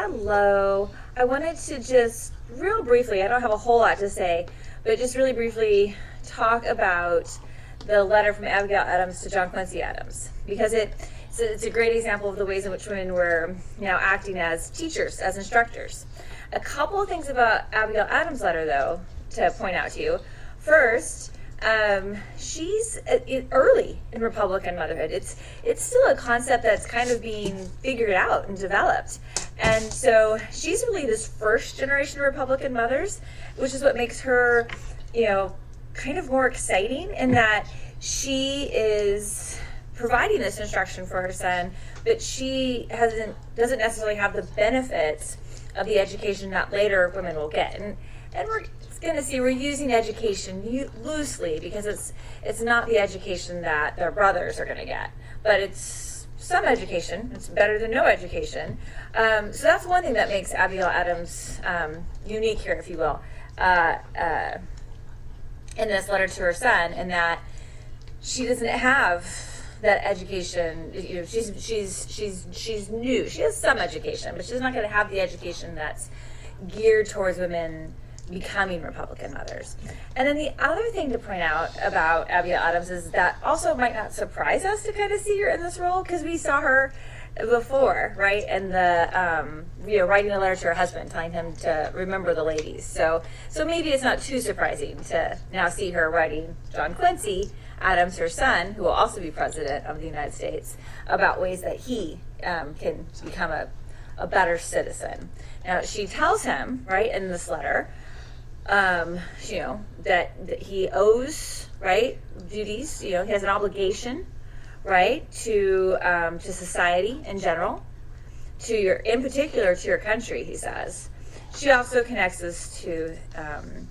Hello. I wanted to just real briefly, I don't have a whole lot to say, but just really briefly talk about the letter from Abigail Adams to John Quincy Adams, because it's a great example of the ways in which women were now acting as teachers, as instructors. A couple of things about Abigail Adams' letter, though, to point out to you. First, she's early in Republican motherhood. It's still a concept that's kind of being figured out and developed. And so she's really this first generation of Republican mothers, which is what makes her, kind of more exciting in that she is providing this instruction for her son, but she doesn't necessarily have the benefits of the education that later women will get. And we're going to see we're using education loosely because it's not the education that their brothers are going to get, but it's some education. It's better than no education. So that's one thing that makes Abigail Adams unique here, if you will, in this letter to her son, in that she doesn't have that education. She's new. She has some education, but she's not going to have the education that's geared towards women becoming Republican mothers. And then the other thing to point out about Abigail Adams is that also might not surprise us to kind of see her in this role, because we saw her before, right? And the writing a letter to her husband, telling him to remember the ladies. So maybe it's not too surprising to now see her writing John Quincy Adams, her son, who will also be president of the United States, about ways that he can become a better citizen. Now, she tells him, right, in this letter, that he owes, right, duties, he has an obligation, right, to society in general, in particular to your country, he says. She also connects us to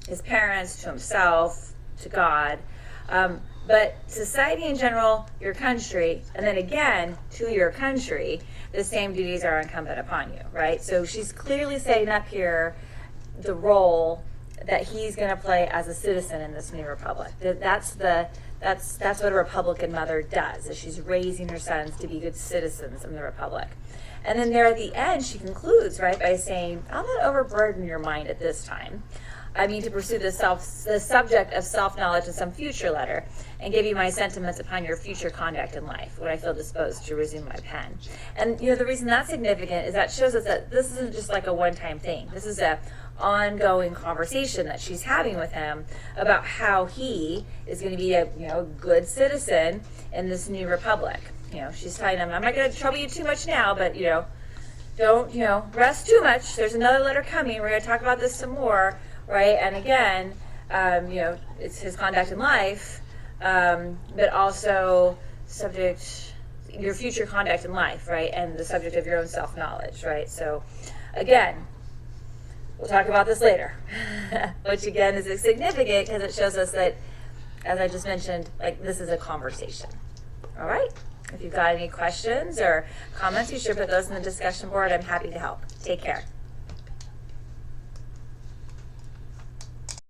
his parents, to himself, to God, but society in general, your country, and then again, to your country, the same duties are incumbent upon you, right? So she's clearly setting up here the role that he's going to play as a citizen in this new republic. That's what a Republican mother does, is she's raising her sons to be good citizens in the republic. And then there at the end, she concludes, right, by saying, I'll not overburden your mind at this time. I mean to pursue the subject of self-knowledge in some future letter, and give you my sentiments upon your future conduct in life, when I feel disposed to resume my pen. And the reason that's significant is that shows us that this isn't just like a one-time thing. This is a ongoing conversation that she's having with him about how he is going to be a good citizen in this new republic. She's telling him, I'm not going to trouble you too much now, but don't rest too much. There's another letter coming. We're going to talk about this some more, right? And again, it's his conduct in life, but also your future conduct in life, right? And the subject of your own self-knowledge, right? So again, we'll talk about this later, which again is significant because it shows us that, as I just mentioned, this is a conversation. All right? If you've got any questions or comments, you should put those in the discussion board. I'm happy to help. Take care.